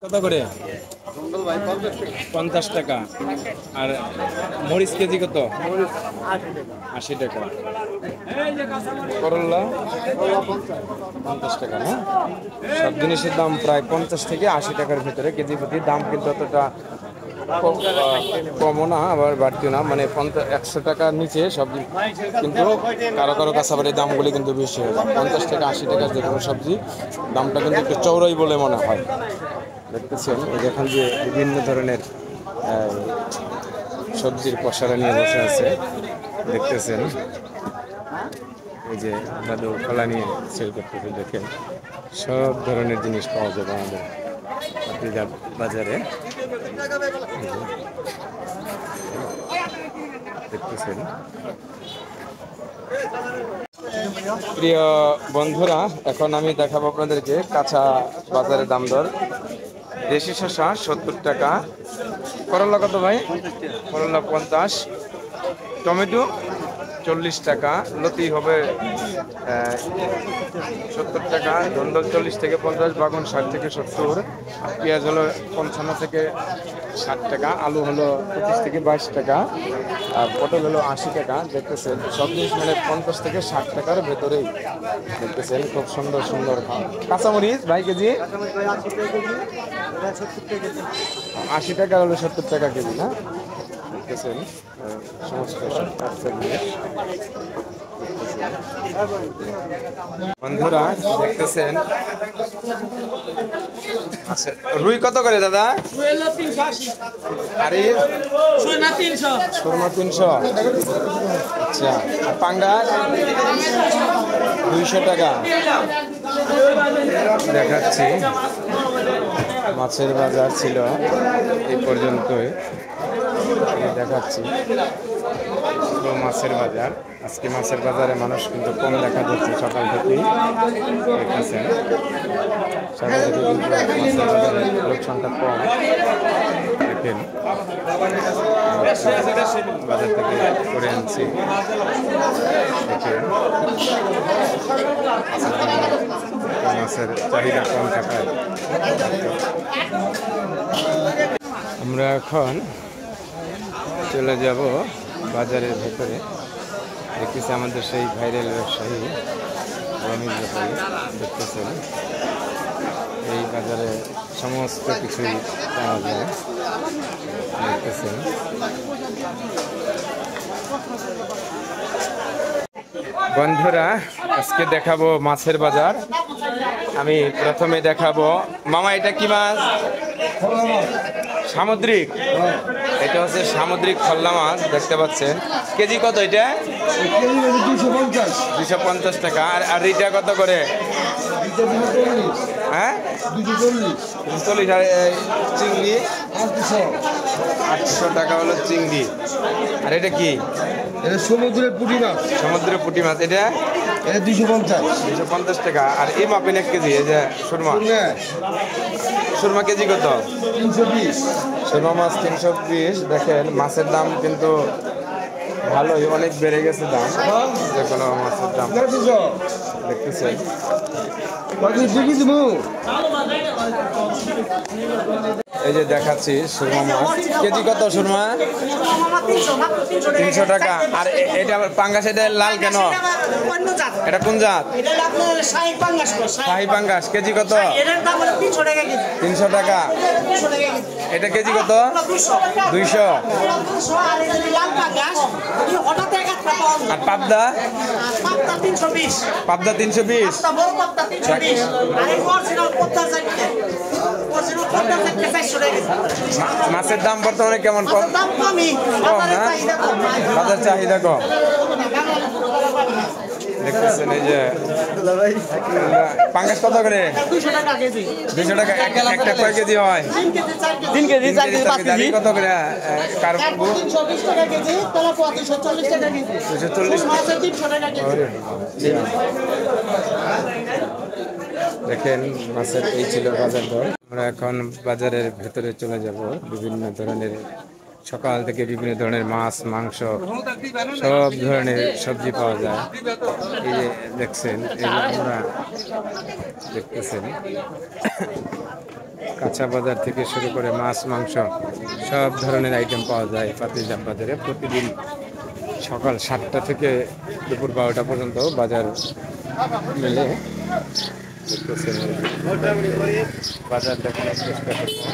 কত করে? 50 টাকা। আর মরিচ কেজি কত? 80 টাকা। করল্লা 50 টাকা। না, সব জিনিসের দাম প্রায় 50 থেকে 80 টাকার ভিতরে কেজি প্রতি। দাম কিন্তু অতটা কমও না আবার বাড়তিও না, মানে 100 টাকার নিচে সবজি। কিন্তু কারো কারো কাছে আবার এই দামগুলি কিন্তু বেশি হয়। 50 থেকে 80 টাকার যে কোনো সবজি দামটা কিন্তু একটু চওড়াই বলে মনে হয়। দেখতেছেন যেখান যে বিভিন্ন ধরনের সবজির পসরা নিয়ে বসে আছে, দেখতেছেন এই যে দাদু কলা নিয়ে সেল করতেছে। দেখেন সব ধরনের জিনিস পাওয়া যাবে আমাদের পাতিজাত বাজারে। দেখতেছেন প্রিয় বন্ধুরা, এখন আমি দেখাবো আপনাদেরকে কাঁচা বাজারের দাম দর। দেশি শসা 70 টাকা। করলা কত ভাই? করলা 50। টমেটো 40 টাকা। লতি হবে 70 টাকা। ধন্দল 40 থেকে 50। বাগুন 60 থেকে 70। পেঁয়াজ হলো 55 থেকে 60 টাকা। আলু হলো 25 থেকে 22 টাকা। আর পটল হলো 80 টাকা। দেখতেছেন সব জিনিস মানে 50 থেকে 60 টাকার ভেতরেই। দেখতেছেন খুব সুন্দর সুন্দর কাঁচামরিচ ভাই কেজি 80 টাকা হলো 70 টাকা কেজি। না, দেখতেছেন সমস্ত বন্ধুরা দেখতেছেন। আচ্ছা, রুই কত করে দাদা? আরে সুরমা 300। আচ্ছা, আর পাঙ্গাস 200 টাকা। দেখাচ্ছি মাছের বাজার ছিল এই পর্যন্তই। দেখাচ্ছি মাছের বাজার। আজকে মাছের বাজারে মানুষ কিন্তু কম দেখা যাচ্ছে সকাল থেকেই। দেখতেছেন সকাল থেকে কিন্তু মাছের বাজারে লোক সংখ্যা কম। দেখেন বাজার থেকে করে আনছি। দেখেন মাছের চাহিদা কম থাকায় আমরা এখন চলে যাব বাজারের ভেতরে। দেখতেছি আমাদের সেই ভাইরাল ব্যবসায়ী রমেশ ব্যাপারী। দেখতেছেন এই বাজারে সমস্ত কিছুই পাওয়া যায়। দেখতেছেন বন্ধুরা, আজকে দেখাবো মাছের বাজার। আমি প্রথমে দেখাবো মামা, এটা কি মাছ? সামুদ্রিক। এটা হচ্ছে সামুদ্রিক খল্লা মাছ, দেখতে পাচ্ছেন। কেজি কত এটা? 250 টাকা। আর এটা কত করে? হ্যাঁ 240। আর চিংড়ি 800 টাকা হলো চিংড়ি। আর এটা কি? এটা সমুদ্রের পুঁটি মাছ। সমুদ্রের পুঁটি মাছ। এটা 250 টাকা। আর এই মাপেন 1 কেজি। এই যে সুরমা, সুরমা কেজি কত? 320। সুরমা মাছ 320। দেখেন মাছের দাম কিন্তু ভালোই, অনেক বেড়ে গেছে দাম। যে কোনো মাছের দাম দেখতেছেন। এই যে দেখাচ্ছি সুরমা মাছ কেজি কত? সুরমা 300 টাকা। আর এটা পাঙ্গাস, এটা লাল কেন? এটা কোন জাত? শাহী পাঙ্গাস। কেজি কত? 300 টাকা। এটা কেজি কত? 200। আর পাবদা? পাবদা 320। মাছের দাম বর্তমানে কেমন? কম না, বাজার চাহিদা কম। দেখতেছেন এই যে পাঙ্গাস কত করে? 200 টাকা। একটা কয় কেজি হয়? 3 কেজি 4 কেজি 5 কেজি কত করে? কার্পু 320 টাকা কেজি, তেলাপিয়া 240 টাকা কেজি, 240 মাছ 300 টাকা কেজি। দেখেন মাছের এই ছিল বাজার দর। আমরা এখন বাজারের ভেতরে চলে যাব। বিভিন্ন ধরনের সকাল থেকে বিভিন্ন ধরনের মাছ, মাংস, সব ধরনের সবজি পাওয়া যায়। এই যে দেখছেন, এই যে আমরা দেখতেছেন কাঁচা বাজার থেকে শুরু করে মাছ মাংস সব ধরনের আইটেম পাওয়া যায় পাতিজাব বাজারে। প্রতিদিন সকাল 7টা থেকে দুপুর 12টা পর্যন্ত বাজার মেলে। দেখতেছেন বাজার দেখানোর চেষ্টা করছি।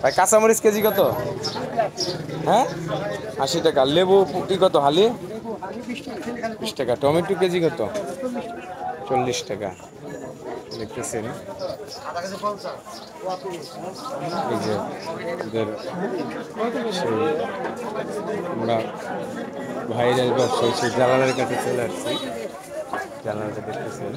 ভাই কাঁচামরিচ কেজি কত? হ্যাঁ 80 টাকা। লেবু পুটি কত হালি? 20 টাকা। টমেটো কেজি কত? 40 টাকা। দেখতেছেন এই যে এদের সেই আমরা ভাইরাল ব্যবসায়ী সেই জালালের কাছে চলে আসছি। জালালটা দেখতেছেন